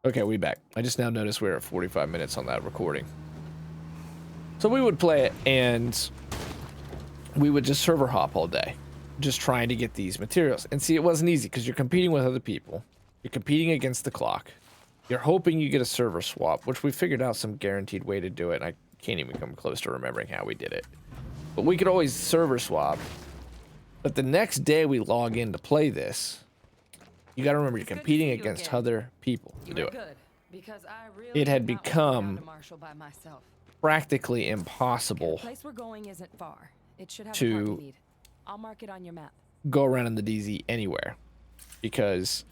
Okay, we back. I just now noticed we're at 45 minutes on that recording. So we would play it, and we would just server hop all day, just trying to get these materials. And see, it wasn't easy, because you're competing with other people. You're competing against the clock. You're hoping you get a server swap, which we figured out some guaranteed way to do it, and I can't even come close to remembering how we did it. But we could always server swap. But the next day we log in to play this, you gotta remember, you're competing against other people to do it. It had become practically impossible to go around in the DZ anywhere, because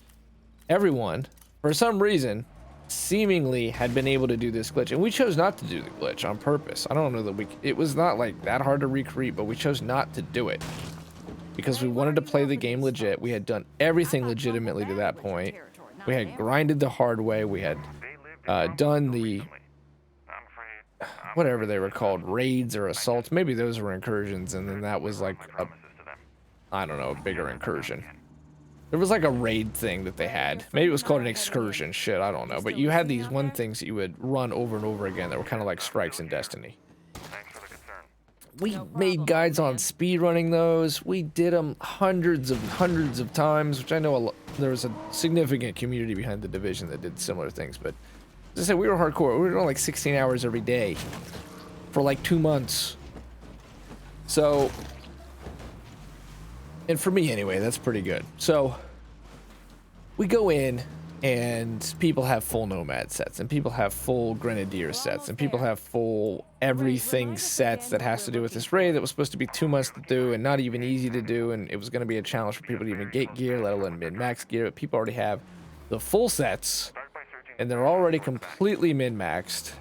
everyone, for some reason, seemingly had been able to do this glitch, and we chose not to do the glitch on purpose. I don't know that it was not like that hard to recreate, but we chose not to do it because we wanted to play the game legit. We had done everything legitimately to that point. We had grinded the hard way. We had done the whatever they were called, raids or assaults. Maybe those were incursions, and then that was like I don't know, a bigger incursion. There was like a raid thing that they had. Maybe it was called an excursion. Shit, I don't know. But you had these one things that you would run over and over again that were kind of like strikes in Destiny. We made guides on speed running those. We did them hundreds of times, which I know there was a significant community behind the division that did similar things. But as I said, we were hardcore. We were doing like 16 hours every day for like 2 months. So, and for me anyway, that's pretty good. So we go in, and people have full nomad sets, and people have full grenadier sets, and people have full everything sets that has to do with this raid that was supposed to be 2 months to do and not even easy to do, and it was going to be a challenge for people to even get gear, let alone min-max gear. But people already have the full sets, and they're already completely min-maxed,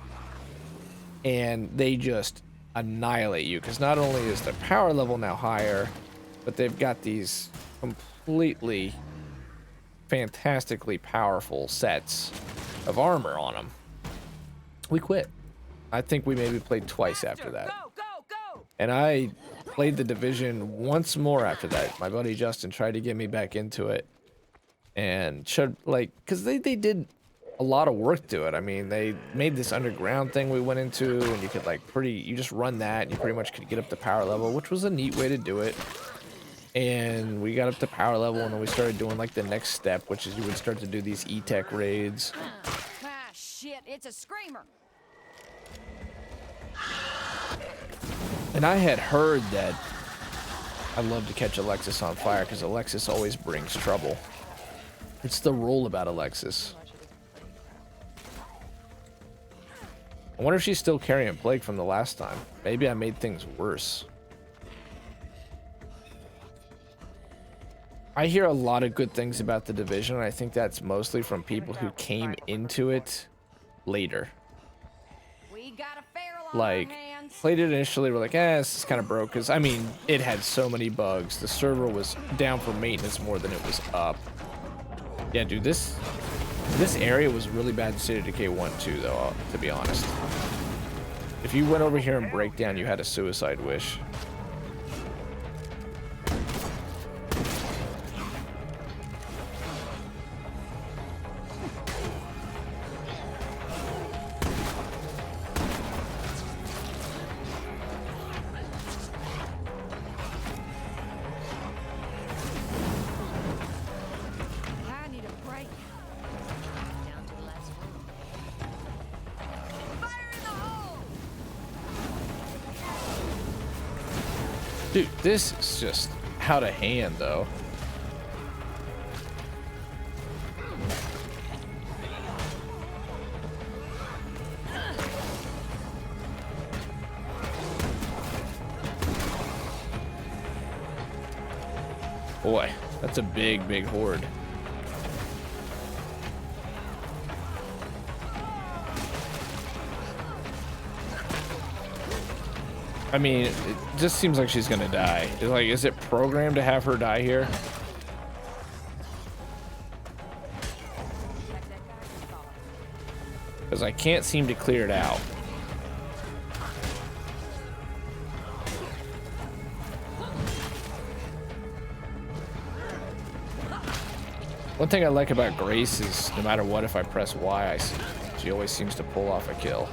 and they just annihilate you, because not only is their power level now higher, but they've got these completely fantastically powerful sets of armor on them. We quit. I think we maybe played twice after that. And I played the division once more after that. My buddy Justin tried to get me back into it, and showed, like, because they did a lot of work to it. I mean, they made this underground thing we went into, and you could like you just run that, and you pretty much could get up to power level, which was a neat way to do it. And we got up to power level, and then we started doing like the next step, which is you would start to do these E-Tech raids. Ah, shit, it's a screamer. And I had heard that I love to catch Alexis on fire, because Alexis always brings trouble. It's the rule about Alexis. I wonder if she's still carrying plague from the last time. Maybe I made things worse. I hear a lot of good things about the division, and I think that's mostly from people who came into it later. Like, played it initially, we're like, this is kind of broke, because, I mean, it had so many bugs. The server was down for maintenance more than it was up. Yeah, dude, this area was really bad in State of Decay 1 too, though, to be honest. If you went over here and break down, you had a suicide wish. Dude, this is just out of hand, though. Boy, that's a big horde. I mean, it just seems like she's gonna die. Is it programmed to have her die here? Because I can't seem to clear it out. One thing I like about Grace is no matter what, if I press Y, she always seems to pull off a kill.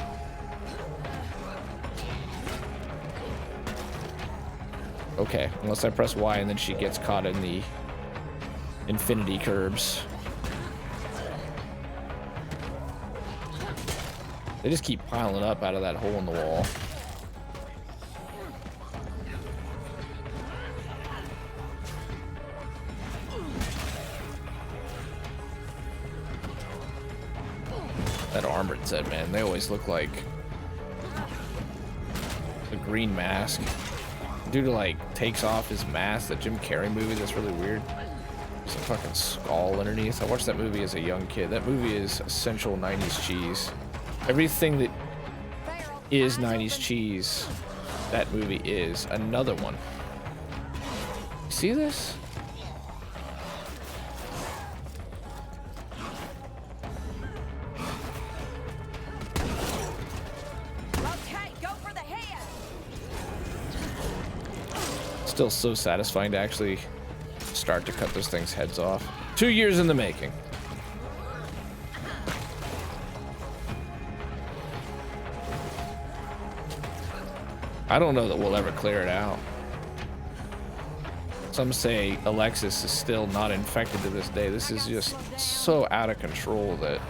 Okay, unless I press Y and then she gets caught in the infinity curbs. They just keep piling up out of that hole in the wall. That armored set, man, they always look like the Green Mask. Dude like takes off his mask, the Jim Carrey movie, that's really weird. There's a fucking skull underneath. I watched that movie as a young kid. That movie is essential 90s cheese. Everything that is 90s cheese, that movie is. Another one. See this? Still so satisfying to actually start to cut those things' heads off. 2 years in the making. I don't know that we'll ever clear it out. Some say Alexis is still not infected to this day. This is just so out of control that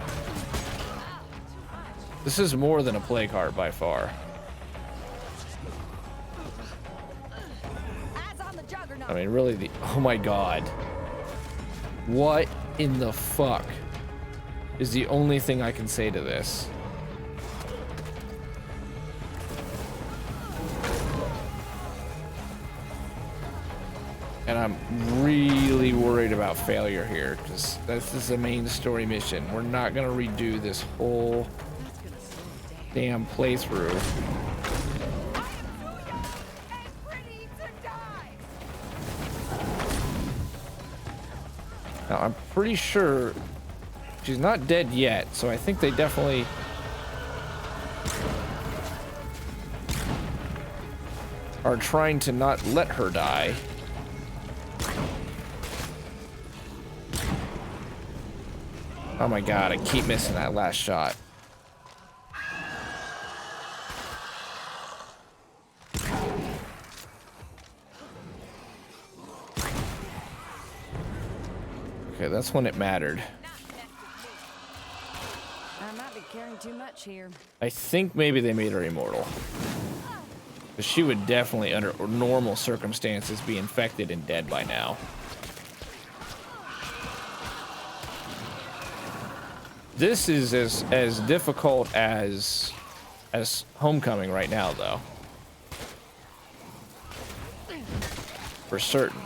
this is more than a plague heart by far. I mean, really, oh my god. What in the fuck is the only thing I can say to this? And I'm really worried about failure here, because this is the main story mission. We're not gonna redo this whole damn playthrough. Now, I'm pretty sure she's not dead yet, so I think they definitely... are trying to not let her die. Oh my god, I keep missing that last shot. Okay, that's when it mattered. I might be carrying too much here. I think maybe they made her immortal. Because she would definitely, under normal circumstances, be infected and dead by now. This is as difficult as Homecoming right now, though. For certain.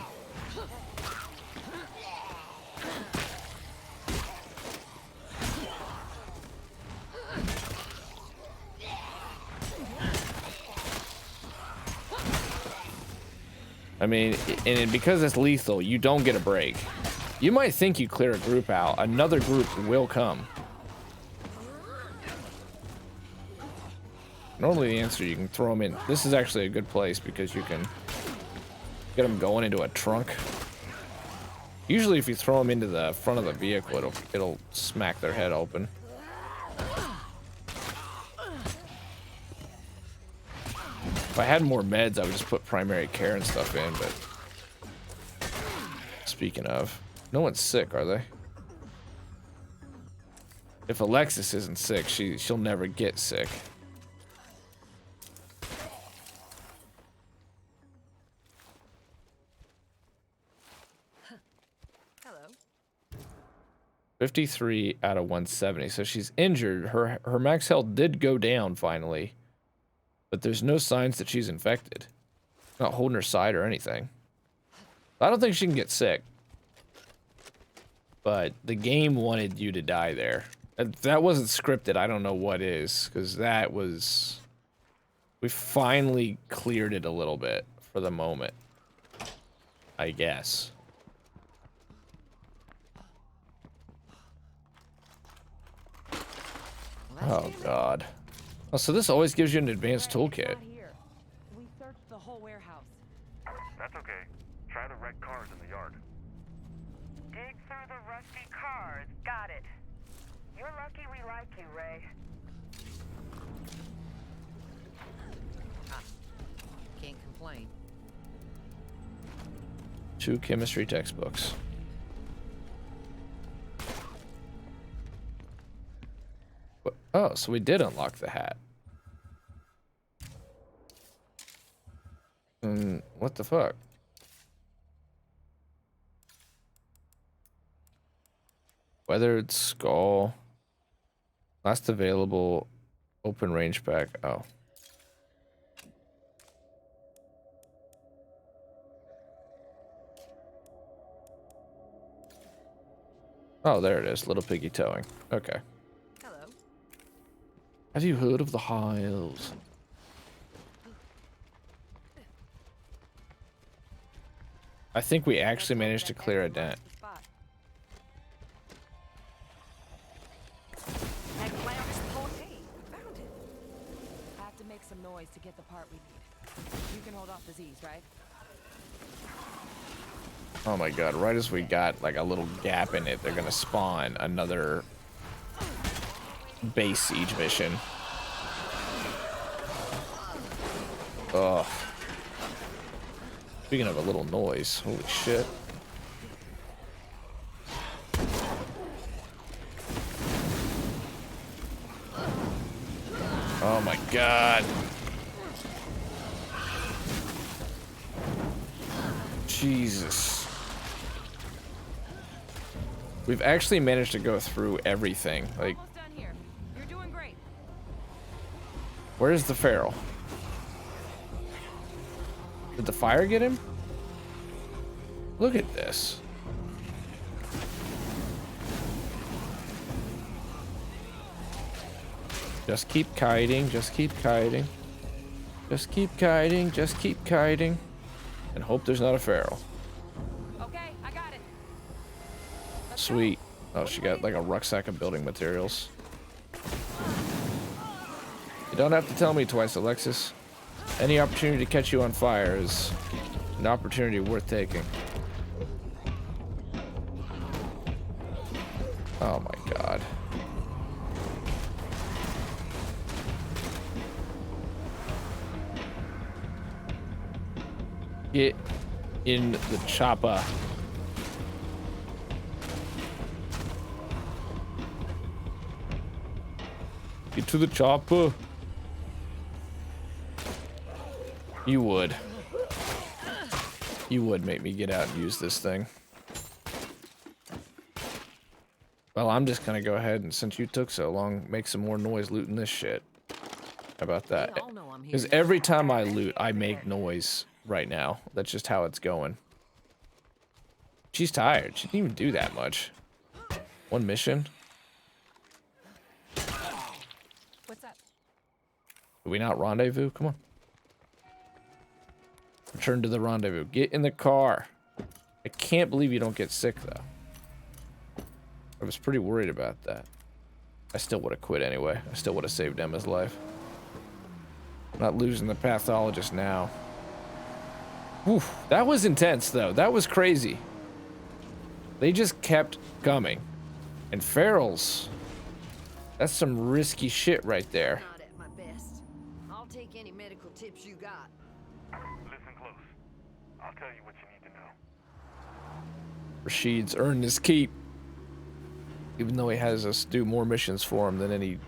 I mean, and because it's lethal, you don't get a break. You might think you clear a group out. Another group will come. Normally the answer, you can throw them in. This is actually a good place because you can get them going into a trunk. Usually if you throw them into the front of the vehicle, it'll smack their head open. If I had more meds, I would just put primary care and stuff in, but... Speaking of, no one's sick, are they? If Alexis isn't sick, she'll never get sick. Hello. 53 out of 170, so she's injured. Her max health did go down finally. But there's no signs that she's infected. Not holding her side or anything. I don't think she can get sick. But the game wanted you to die there. If that wasn't scripted, I don't know what is. Because that was... We finally cleared it a little bit for the moment. I guess. Oh, God. Oh, so this always gives you an advanced toolkit. We searched the whole warehouse. That's okay. Try the wrecked cars in the yard. Dig through are the rusty cars. Got it. You're lucky we like you, Ray. Can't complain. 2 chemistry textbooks. Oh, so we did unlock the hat. What the fuck? Weathered skull. Last available open range pack. Oh. Oh, there it is. Little piggy towing. Okay. Hello. Have you heard of the Hiles? I think we actually managed to clear a dent. I have to make some noise to get the part we need. You can hold off the Z's, right? Oh my god, right as we got like a little gap in it, they're gonna spawn another base siege mission. Ugh. Speaking of a little noise, holy shit. Oh my god. Jesus. We've actually managed to go through everything. Like, Almost done here. You're doing great. where's the feral? Did the fire get him? Look at this. Just keep kiting, just keep kiting. Just keep kiting, just keep kiting. And hope there's not a feral. Okay, I got it. Let's Sweet. Oh, she got like a rucksack of building materials. You don't have to tell me twice, Alexis. Any opportunity to catch you on fire is an opportunity worth taking. Oh my god. Get in the chopper. Get to the chopper. You would. You would make me get out and use this thing. Well, I'm just gonna go ahead and, since you took so long, make some more noise looting this shit. How about that? They all know I'm here. Because every time I loot, I make noise right now. That's just how it's going. She's tired. She didn't even do that much. One mission. What's up? Do we not rendezvous? Come on. Return to the rendezvous. Get in the car. I can't believe you don't get sick, though. I was pretty worried about that. I still would have quit anyway. I still would have saved Emma's life. I'm not losing the pathologist now. Oof, that was intense, though. That was crazy. They just kept coming. And ferals. That's some risky shit right there. Not at my best. I'll take any medical tips you got. Listen close. I'll tell you what you need to know. Rashid's earned his keep. Even though he has us do more missions for him than any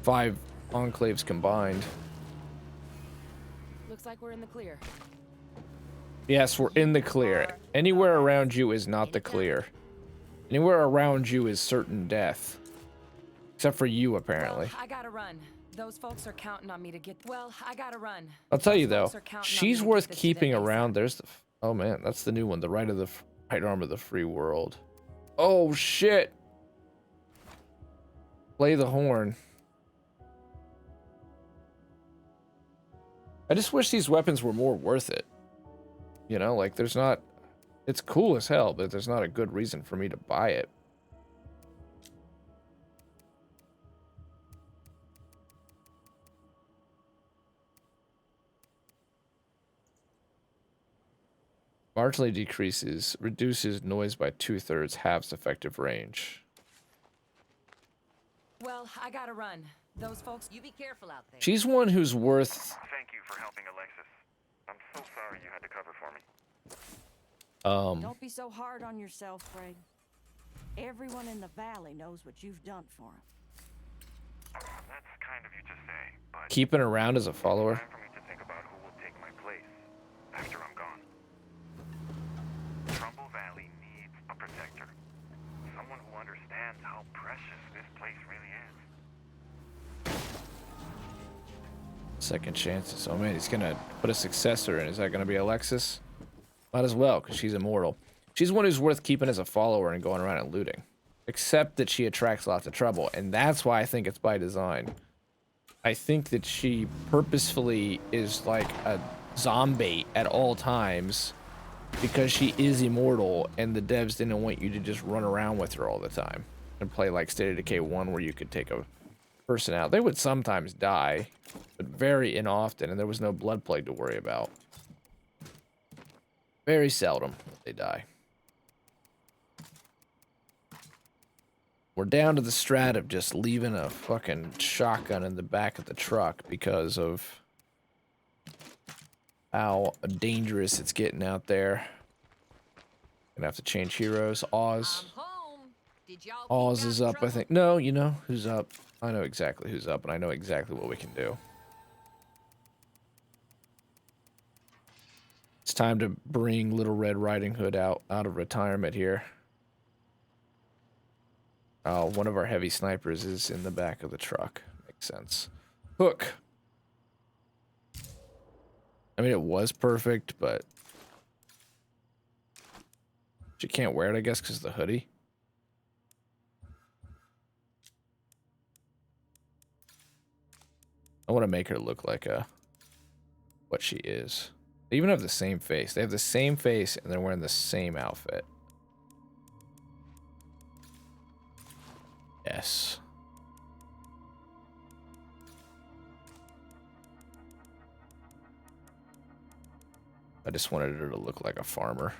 5 enclaves combined. Looks like we're in the clear. Yes, we're in the clear. Anywhere around you is not the clear. Anywhere around you is certain death. Except for you, apparently. Well, I gotta run. Those folks are counting on me to get. Well, I gotta run. I'll tell you Those though, folks are counting on me she's to worth get this keeping today, around. ASAP. There's the. Oh man, that's the new one. The right arm of the free world. Oh shit! Play the horn. I just wish these weapons were more worth it. You know, like there's not. It's cool as hell, but there's not a good reason for me to buy it. Marginally reduces noise by 2/3, halves effective range. Well, I gotta run. Those folks. You be careful out there. She's one who's worth. Thank you for helping Alexis. I'm so sorry you had to cover for me. Don't be so hard on yourself, Craig. Everyone in the valley knows what you've done for him. That's kind of you to say, but Keeping around as a follower. time for me to think about who will take my place after I'm gone. Trumbull Valley needs a protector. Someone who understands how precious this place really is. Second chances. Oh man, he's gonna put a successor in. Is that gonna be Alexis? Might as well, because she's immortal. She's one who's worth keeping as a follower and going around and looting. Except that she attracts lots of trouble, and that's why I think it's by design. I think that she purposefully is like a zombie at all times because she is immortal, and the devs didn't want you to just run around with her all the time and play like State of Decay 1 where you could take a person out. They would sometimes die, but very inoften, and there was no blood plague to worry about. Very seldom they die. We're down to the strat of just leaving a fucking shotgun in the back of the truck because of how dangerous it's getting out there. Gonna have to change heroes. Oz. I'm home. Did y'all Oz keep is out up, I trouble? think. No, you know who's up. I know exactly who's up, and I know exactly what we can do. It's time to bring Little Red Riding Hood out of retirement here. Oh, one of our heavy snipers is in the back of the truck. Makes sense. Hook. I mean, it was perfect, but she can't wear it, I guess, because of the hoodie. I want to make her look like what she is. They even have the same face. They have the same face, and they're wearing the same outfit. Yes. I just wanted her to look like a farmer.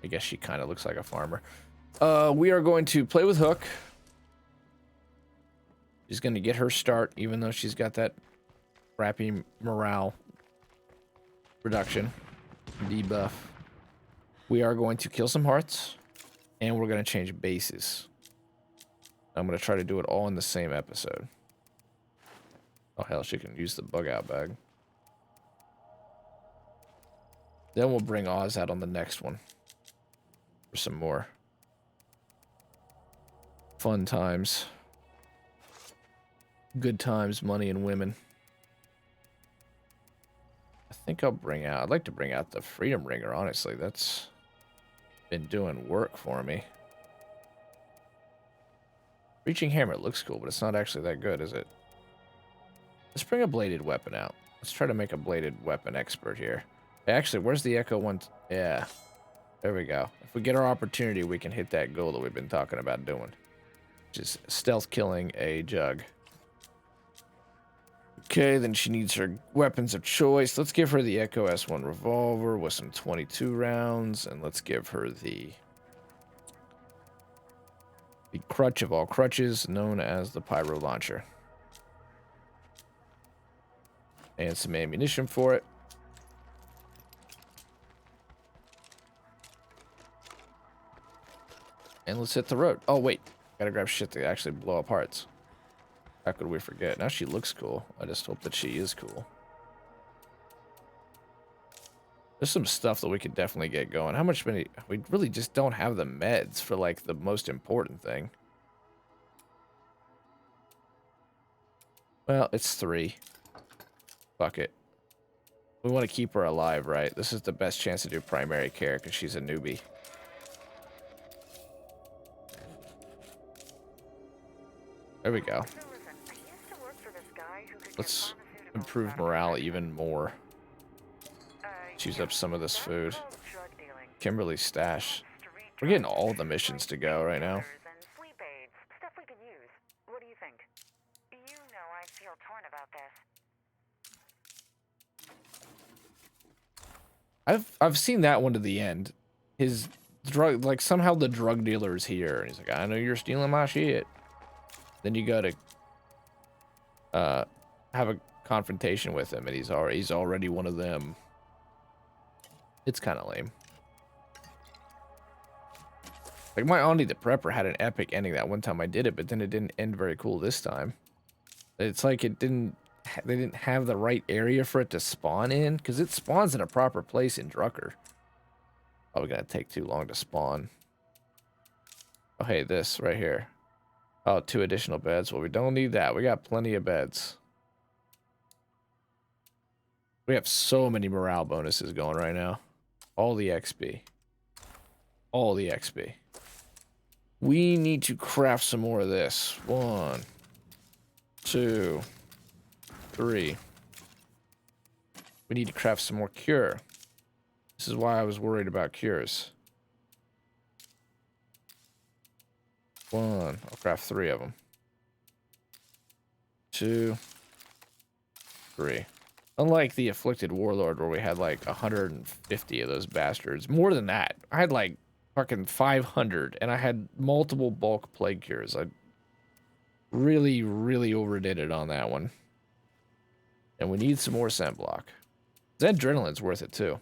I guess she kind of looks like a farmer. We are going to play with Hook. She's going to get her start, even though she's got that crappy morale reduction debuff. We are going to kill some hearts, and we're going to change bases. I'm going to try to do it all in the same episode. Oh, hell, she can use the bug out bag. Then we'll bring Oz out on the next one for some more fun times. Good times, money, and women. I think I'd like to bring out the Freedom Ringer, honestly. That's been doing work for me. Reaching Hammer looks cool, but it's not actually that good, is it? Let's bring a bladed weapon out. Let's try to make a bladed weapon expert here. Actually, where's the Echo one? Yeah. There we go. If we get our opportunity, we can hit that goal that we've been talking about doing. Which is stealth killing a jug. Okay, then she needs her weapons of choice. Let's give her the Echo S1 revolver with some 22 rounds, and let's give her the crutch of all crutches, known as the Pyro Launcher. And some ammunition for it. And let's hit the road. Oh, wait. Gotta grab shit to actually blow up hearts. How could we forget? Now she looks cool. I just hope that she is cool. There's some stuff that we could definitely get going. How much money? We really just don't have the meds for, like, the most important thing. Well, it's 3. Fuck it. We want to keep her alive, right? This is the best chance to do primary care because she's a newbie. There we go. So listen, I used to work for this guy who could Let's get pharmaceuticals improve out of morale drugs. even more. Choose up some of this That's food. called drug dealing. Kimberly's stash. Street We're getting drugs, all the missions to go right now. painkillers and sleep aids, stuff we could use. What do you think? You know I feel torn about this. I've seen that one to the end. His drug, like somehow the drug dealer is here, and he's like, I know you're stealing my shit. Then you go to have a confrontation with him, and he's already one of them. It's kind of lame. Like my Auntie the Prepper had an epic ending that one time I did it, but then it didn't end very cool this time. It's like they didn't have the right area for it to spawn in, because it spawns in a proper place in Drucker. Probably gonna take too long to spawn. Oh hey, this right here. Oh, 2 additional beds. Well, we don't need that. We got plenty of beds. We have so many morale bonuses going right now. All the XP. All the XP. We need to craft some more of this. 1, 2, 3. We need to craft some more cure. This is why I was worried about cures. 1. I'll craft 3 of them. 2, 3. Unlike the Afflicted Warlord, where we had like 150 of those bastards. More than that. I had like fucking 500, and I had multiple bulk plague cures. I really, really overdid it on that one. And we need some more scent block. That adrenaline's worth it too.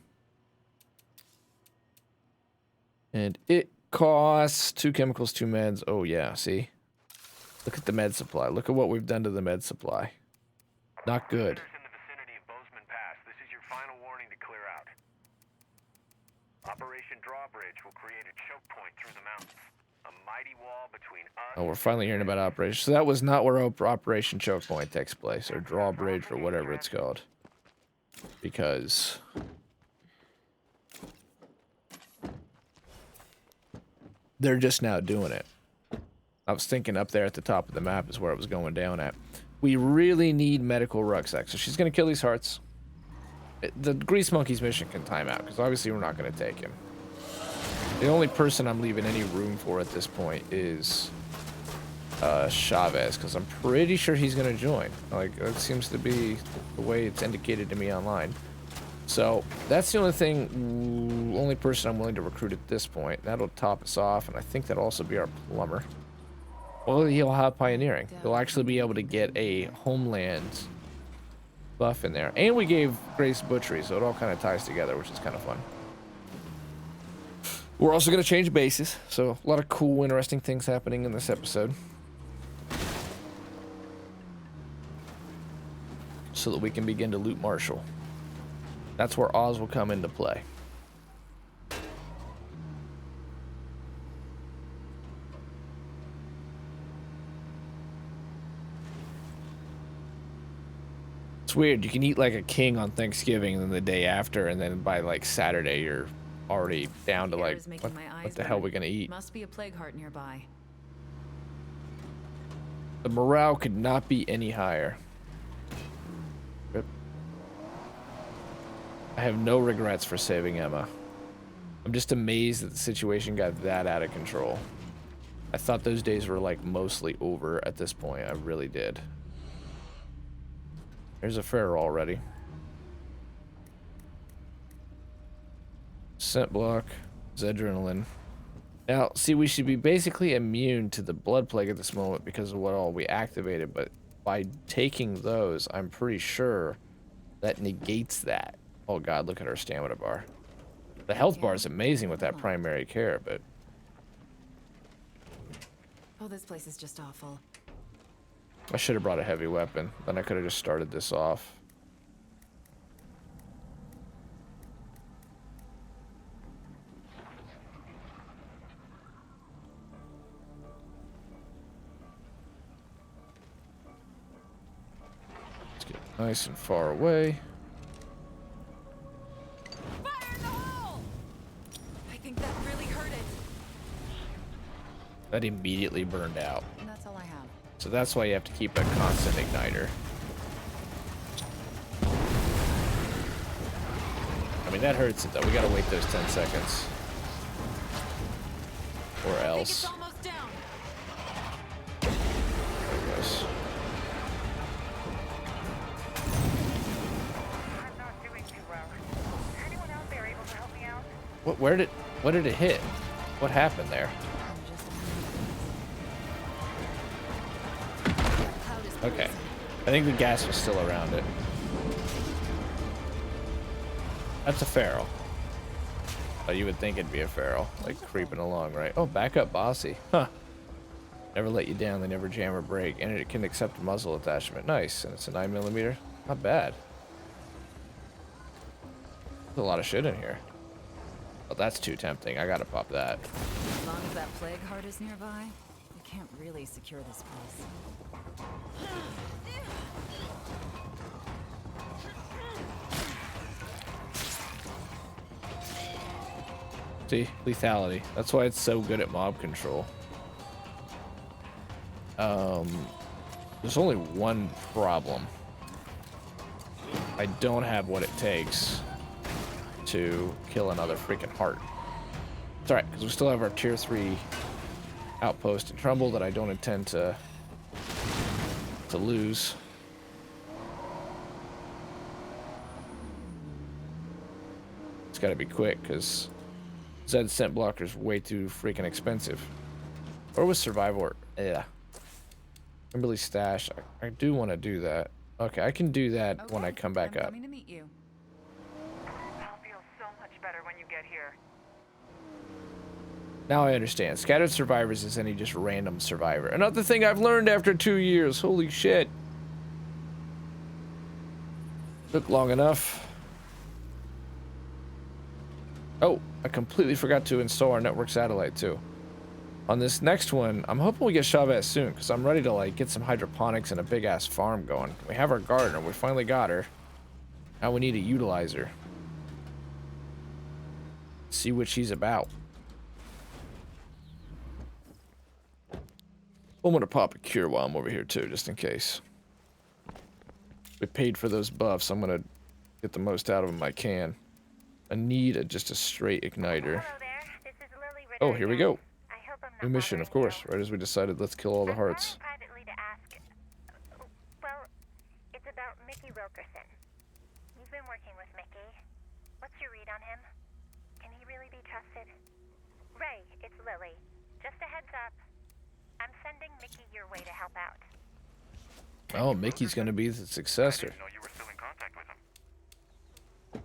And it costs 2 chemicals, 2 meds. Oh yeah, see? Look at the med supply. Look at what we've done to the med supply. Not good. Operation Drawbridge will create a choke point through the mountains. A mighty wall between us. Oh, we're finally hearing about Operation. So that was not where Operation Choke Point takes place, or Drawbridge, or whatever it's called. Because they're just now doing it. I was thinking up there at the top of the map is where it was going down at. We really need medical rucksack. So she's going to kill these hearts. The Grease Monkey's mission can time out, because obviously we're not going to take him. The only person I'm leaving any room for at this point is Chavez, because I'm pretty sure he's going to join. Like, that seems to be the way it's indicated to me online. So, that's the only person I'm willing to recruit at this point. That'll top us off, and I think that'll also be our plumber. Well, he'll have pioneering. He'll actually be able to get a homeland buff in there. And we gave Grace Butchery, so it all kind of ties together, which is kind of fun. We're also going to change bases, so a lot of cool, interesting things happening in this episode. So that we can begin to loot Marshall. That's where Oz will come into play. It's weird, you can eat like a king on Thanksgiving and then the day after, and then by like Saturday you're already down to like, what the hell are we gonna eat? Must be a plague heart nearby. The morale could not be any higher. Rip. I have no regrets for saving Emma. I'm just amazed that the situation got that out of control. I thought those days were like mostly over at this point. I really did. There's a feral already. Scent block, Zedrenalin. Now, see, we should be basically immune to the blood plague at this moment because of what all we activated, but by taking those, I'm pretty sure that negates that. Oh god, look at our stamina bar. The health bar is amazing with that primary care, but... Oh, this place is just awful. I should have brought a heavy weapon. Then I could have just started this off. Let's get nice and far away. Fire in the hole! I think that really hurt it. That immediately burned out. And that's all I have. So that's why you have to keep a constant igniter. I mean, that hurts it though. We gotta wait those 10 seconds. Or else. It's almost down. There it goes. I'm not doing too well. Anyone out there able What did it hit? What happened there? Okay. I think the gas was still around it. That's a feral. Oh, you would think it'd be a feral, like creeping along, right? Oh, back up, bossy. Huh. Never let you down, they never jam or break, and it can accept a muzzle attachment. Nice, and it's a 9mm. Not bad. There's a lot of shit in here. Oh, that's too tempting. I gotta pop that. As long as that plague heart is nearby, we can't really secure this place. See, lethality. That's why it's so good at mob control. There's only one problem. I don't have what it takes to kill another freaking heart. It's alright, because we still have our tier 3 outpost in Trumbull that I don't intend to lose. It's gotta be quick, because Zed scent blocker's way too freaking expensive. Or was survival, yeah. Kimberly stash. I do want to do that. Okay, I can do that when I come back up. Coming to meet you. I'll feel so much better when you get here. Now I understand. Scattered survivors is any just random survivor. Another thing I've learned after 2 years. Holy shit. Took long enough. Oh, I completely forgot to install our network satellite too. On this next one, I'm hoping we get Chavez soon, because I'm ready to like get some hydroponics and a big ass farm going. We have our gardener, we finally got her. Now we need a utilizer. See what she's about. I'm gonna pop a cure while I'm over here too, just in case. We paid for those buffs, I'm gonna get the most out of them I can. I need just a straight igniter. Hello there. This is Lily Ritter Oh, here we go. I hope I'm not New mission, of course. Right as we decided, let's kill all the hearts. I'm calling privately to ask. Well, it's about Mickey Wilkerson. You've been working with Mickey. What's your read on him? Can he really be trusted? Ray, it's Lily. Just a heads up. I'm sending Mickey your way to help out. Oh, Mickey's gonna be the I successor. didn't know you were still in contact with him.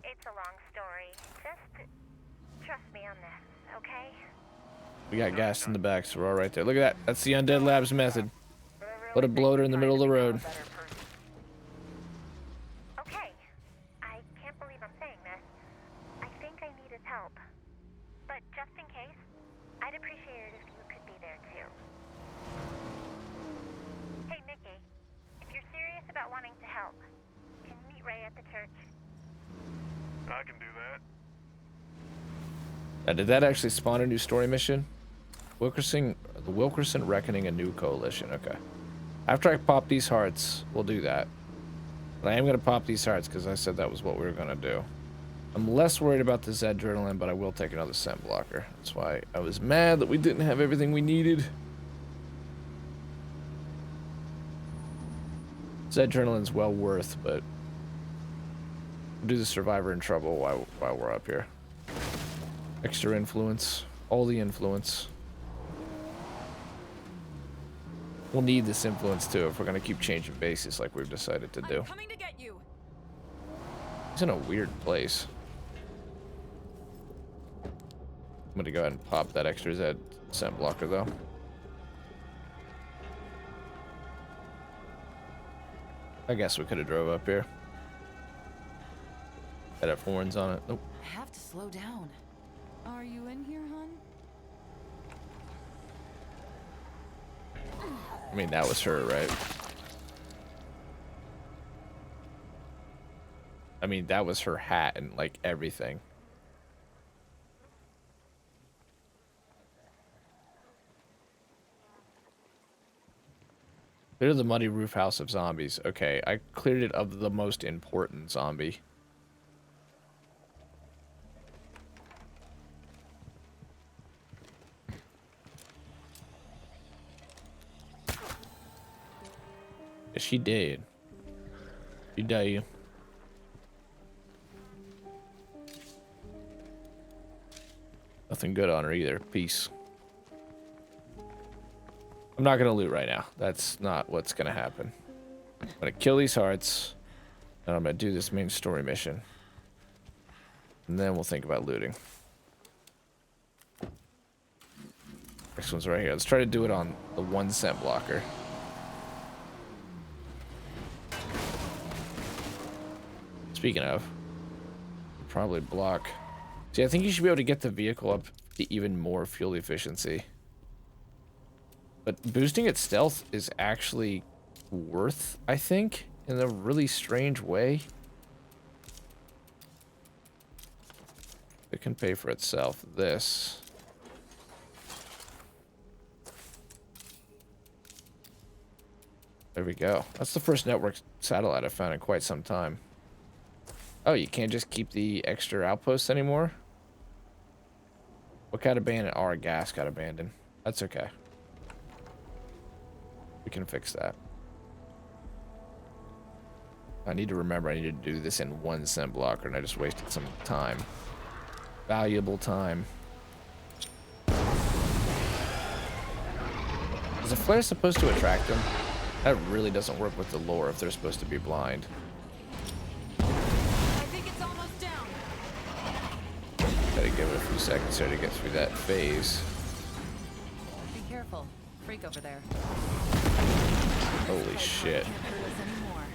It's a long story. Just trust me on this, okay? We got gas in the back, so we're all right there. Look at that. That's the Undead Labs method. Put a bloater in the middle of the road. Okay. I can't believe I'm saying this. I think I need his help. But just in case, I'd appreciate it if you could be there too. Hey, Mickey. If you're serious about wanting to help, can you meet Ray at the church? I can do that. Did that actually spawn a new story mission? The Wilkerson Reckoning a new coalition. Okay. After I pop these hearts, we'll do that. But I am going to pop these hearts because I said that was what we were going to do. I'm less worried about the Z adrenaline, but I will take another scent blocker. That's why I was mad that we didn't have everything we needed. Z adrenaline's well worth, but we'll do the survivor in trouble while we're up here. Extra influence, all the influence. We'll need this influence too if we're gonna keep changing bases like we've decided to do. I'm coming to get you. He's in a weird place. I'm gonna go ahead and pop that extra Z scent blocker though. I guess we could have drove up here. Had have horns on it. Nope. I have to slow down. Are you in here, hon? I mean, that was her, right? I mean, that was her hat and, like, everything. Clear the muddy roof house of zombies. Okay, I cleared it of the most important zombie. She did. She died. Nothing good on her either. Peace. I'm not gonna loot right now. That's not what's gonna happen. I'm gonna kill these hearts, and I'm gonna do this main story mission. And then we'll think about looting. Next one's right here. Let's try to do it on the 1 cent blocker. Speaking of, probably block. See, I think you should be able to get the vehicle up to even more fuel efficiency. But boosting its stealth is actually worth, I think, in a really strange way. It can pay for itself. This. There we go. That's the first network satellite I've found in quite some time. Oh, you can't just keep the extra outposts anymore? What got abandoned? Oh, our gas got abandoned. That's okay. We can fix that. I need to remember I need to do this in 1 cent blocker, and I just wasted some time. Valuable time. Is the flare supposed to attract them? That really doesn't work with the lore if they're supposed to be blind. I think it's almost down. Gotta give it a few seconds here to get through that phase. Be careful. Freak over there. Holy shit. Can't hurt us anymore.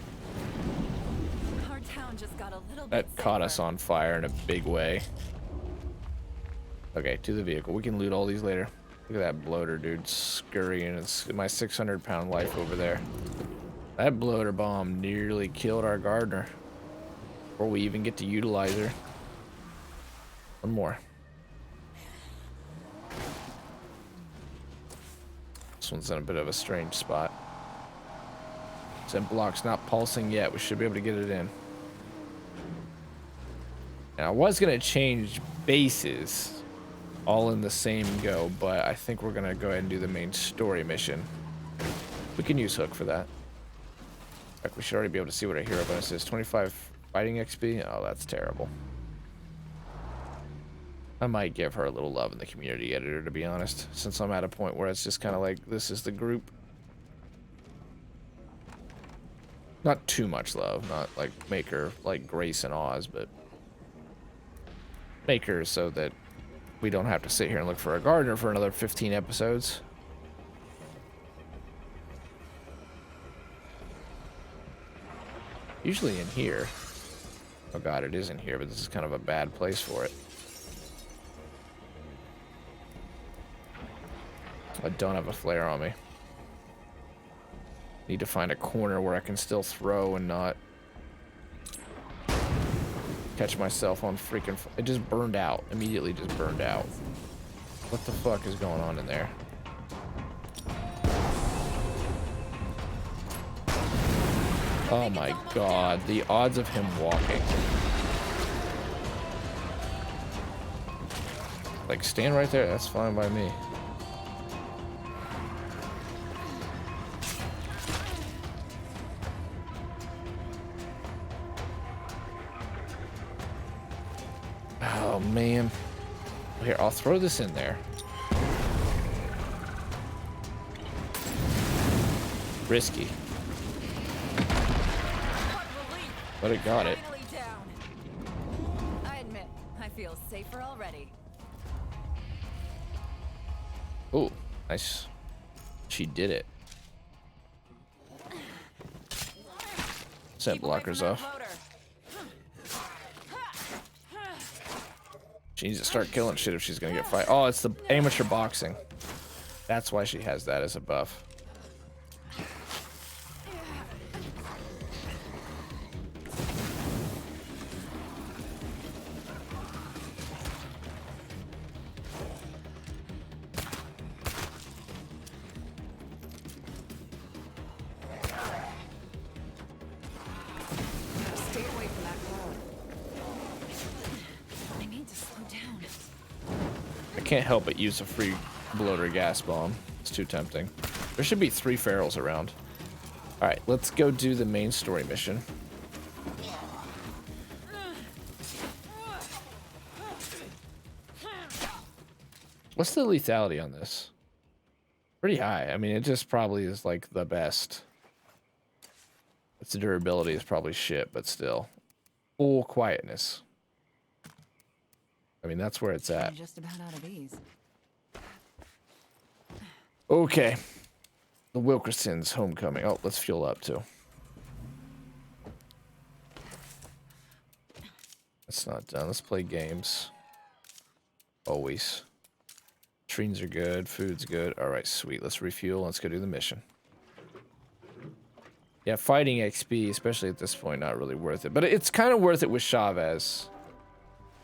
Our town just got a little That bit caught us safer. on fire in a big way. Okay, to the vehicle. We can loot all these later. Look at that bloater, dude, scurrying. It's my 600-pound life over there. That bloater bomb nearly killed our gardener. Before we even get to utilize her. One more. This one's in a bit of a strange spot. Scent block's not pulsing yet. We should be able to get it in. Now, I was going to change bases all in the same go, but I think we're going to go ahead and do the main story mission. We can use Hook for that. In fact, we should already be able to see what our hero bonus is. 25 fighting XP? Oh, that's terrible. I might give her a little love in the community editor, to be honest, since I'm at a point where it's just kind of like, this is the group. Not too much love, not like make her like Grace and Oz, but make her so that we don't have to sit here and look for a gardener for another 15 episodes. Usually in here. Oh god, it is in here, but this is kind of a bad place for it. I don't have a flare on me. Need to find a corner where I can still throw and not catch myself on freaking... It just burned out. Immediately just burned out. What the fuck is going on in there? Oh my god. The odds of him walking. Like, stand right there. That's fine by me. Oh, man. Here, I'll throw this in there. Risky. But it got it. Finally down. I admit, I feel safer already. Oh, nice. She did it. Set Keep away blockers from that off. motor. She needs to start killing shit if she's gonna get fight. Oh, it's the amateur boxing. That's why she has that as a buff. Stay away from that crowd. I need to slow down. I can't help but use a free bloater gas bomb. It's too tempting. There should be 3 ferals around. Alright, let's go do the main story mission. What's the lethality on this? Pretty high. I mean, it just probably is like the best. Its durability is probably shit, but still. Full quietness. I mean, that's where it's at. You're just about out of these. Okay. The Wilkerson's homecoming. Oh, let's fuel up too. That's not done. Let's play games. Always. Trains are good. Food's good. All right, sweet. Let's refuel. Let's go do the mission. Yeah, fighting XP, especially at this point, not really worth it. But it's kind of worth it with Chavez.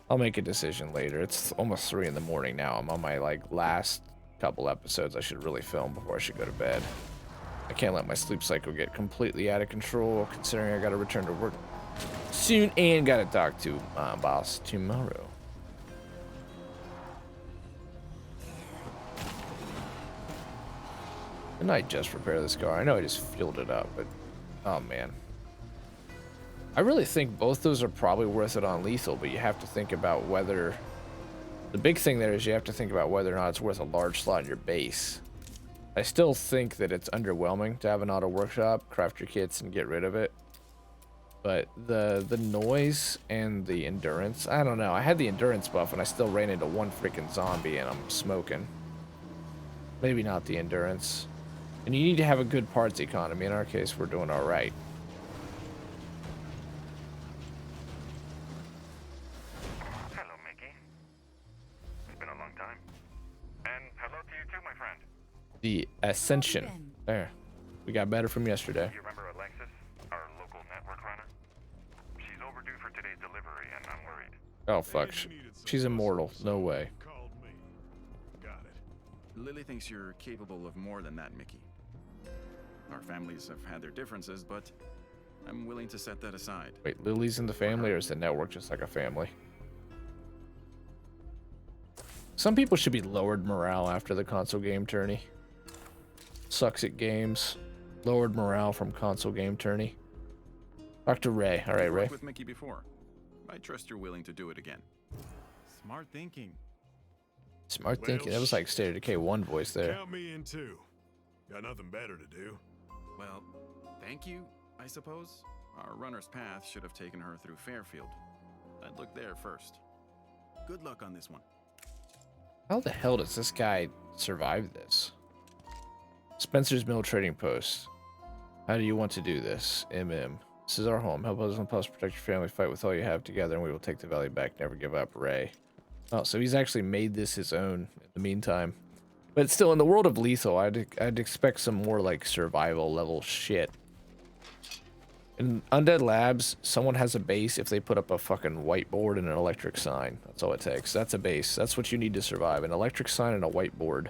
I'll make a decision later. It's almost 3 in the morning now. I'm on my last couple episodes I should really film before I should go to bed. I can't let my sleep cycle get completely out of control, considering I got to return to work soon and got to talk to my boss tomorrow. Didn't I just repair this car? I know I just fueled it up, but oh man. I really think both those are probably worth it on lethal, but you have to think about whether... The big thing there is you have to think about whether or not it's worth a large slot in your base. I still think that it's underwhelming to have an auto workshop, craft your kits, and get rid of it. But the noise and the endurance, I don't know. I had the endurance buff and I still ran into one freaking zombie and I'm smoking. Maybe not the endurance. And you need to have a good parts economy. In our case, we're doing all right. Hello, Mickey. It's been a long time. And hello to you too, my friend. The Ascension. There. We got better from yesterday. You remember Alexis, our local network runner? She's overdue for today's delivery, and I'm worried. Oh, fuck. She's immortal. No way. Called me. Got it. Lily thinks you're capable of more than that, Mickey. Our families have had their differences, but I'm willing to set that aside. Wait, Lily's in the family, or is the network just like a family? Some people should be lowered morale after the console game tourney. Sucks at games. Lowered morale from console game tourney. Talk to Ray. All right, I've Ray. worked with Mickey before. I trust you're willing to do it again. Smart thinking. Smart thinking. That was like State of Decay 1 voice there. Count me in too. Got nothing better to do. Well, thank you, I suppose. Our runner's path should have taken her through Fairfield. I'd look there first. Good luck on this one. How the hell does this guy survive this? Spencer's Mill Trading Post. How do you want to do this? MM. This is our home. Help us protect your family. Fight with all you have together, and we will take the valley back. Never give up, Ray. Oh, so he's actually made this his own in the meantime. But still, in the world of lethal, I'd expect some more like survival level shit. In Undead Labs, someone has a base if they put up a fucking whiteboard and an electric sign. That's all it takes. That's a base. That's what you need to survive. An electric sign and a whiteboard.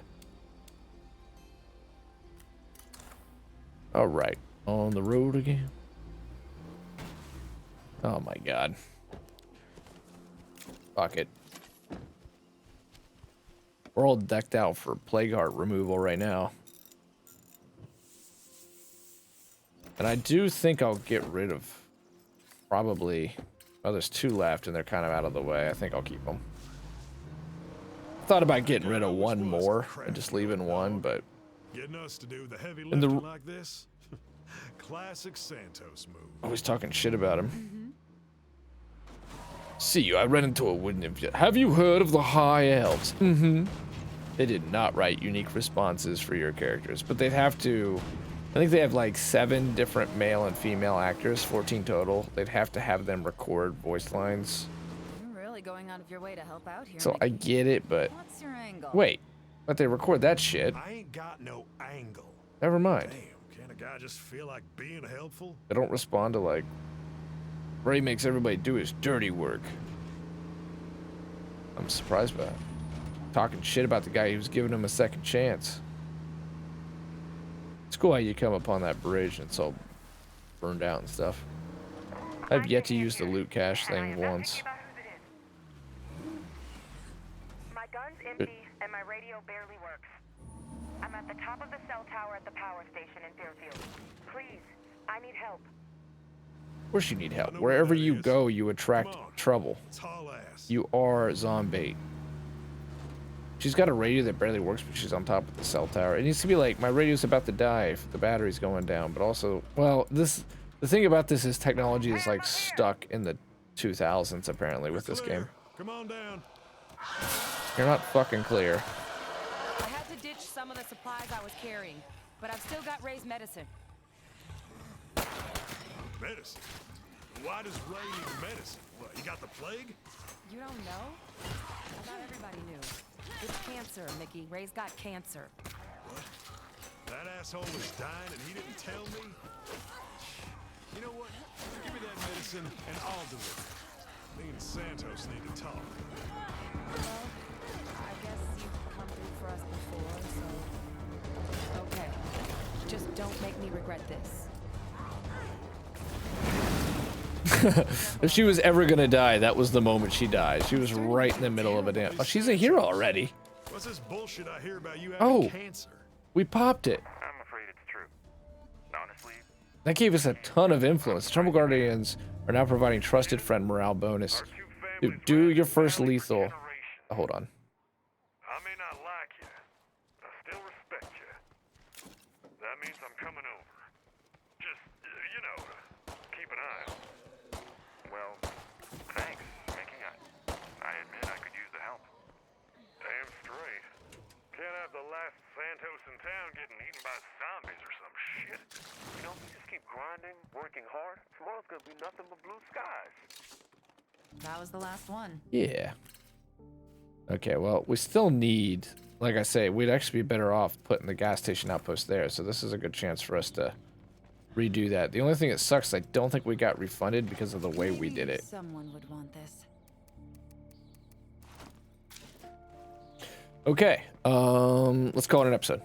All right. On the road again. Oh my god. Fuck it. We're all decked out for Plague Heart removal right now. And I do think I'll get rid of probably... Oh, there's 2 left and they're kind of out of the way. I think I'll keep them. Thought about getting rid of 1 more and just leaving 1, but... Getting us to do the heavy lifting like this? Classic Santos move. Always talking shit about him. See you. I ran into a wooden imp. Have you heard of the High Elves? They did not write unique responses for your characters, but they'd have to... I think they have like 7 different male and female actors, 14 total. They'd have to have them record voice lines. You're really going out of your way to help out here. So I Mickey. get it, but... What's your angle? Wait. But they record that shit. I ain't got no angle. Never mind. Damn, can't a guy just feel like being helpful? They don't respond to like... Ray makes everybody do his dirty work. I'm surprised by that. Talking shit about the guy who's giving him a second chance. It's cool how you come upon that bridge and it's all burned out and stuff. I've yet to use the loot cache thing once. My gun's empty and my radio barely works. I'm at the top of the cell tower at the power station in Fairfield. Please, I need help. Of course you need help. Wherever you go, you attract trouble. Tall ass. You are zombie. She's got a radio that barely works, but she's on top of the cell tower. It needs to be like, my radio's about to die if the battery's going down, but also, well, the thing about this is technology is like stuck in the 2000s apparently with this game. Come on down. You're not fucking clear. I had to ditch some of the supplies I was carrying, but I've still got Ray's medicine. Medicine? Why does Ray need medicine? What, you got the plague? You don't know? I thought everybody knew. It's cancer, Mickey. Ray's got cancer. What? That asshole is dying and he didn't tell me? You know what? Give me that medicine and I'll deliver it. Me and Santos need to talk. Well, I guess you've come through for us before, so... Okay. Just don't make me regret this. If she was ever gonna die, that was the moment she died. She was right in the middle of a damn... Oh, she's a hero already. What's this bullshit I hear about you having cancer? We popped it. I'm afraid it's true. Honestly, That gave us a ton of influence. Trumbull Guardians are now providing trusted friend morale bonus. Dude, do your first lethal. Oh, hold on. I may not like you, but I still respect you. That means I'm coming over. Just, you know, to keep an eye on. Well, thanks, Mickey. I admit I could use the help. Damn straight. Can't have the last Santos in town getting eaten by zombies or some shit. You know, if we just keep grinding, working hard, tomorrow's gonna be nothing but blue skies. That was the last one. Yeah. Okay, well, we still need, like I say, we'd actually be better off putting the gas station outpost there, so this is a good chance for us to redo that. The only thing that sucks is I don't think we got refunded because of the way we did it. Someone would want this. Okay, let's call it an episode.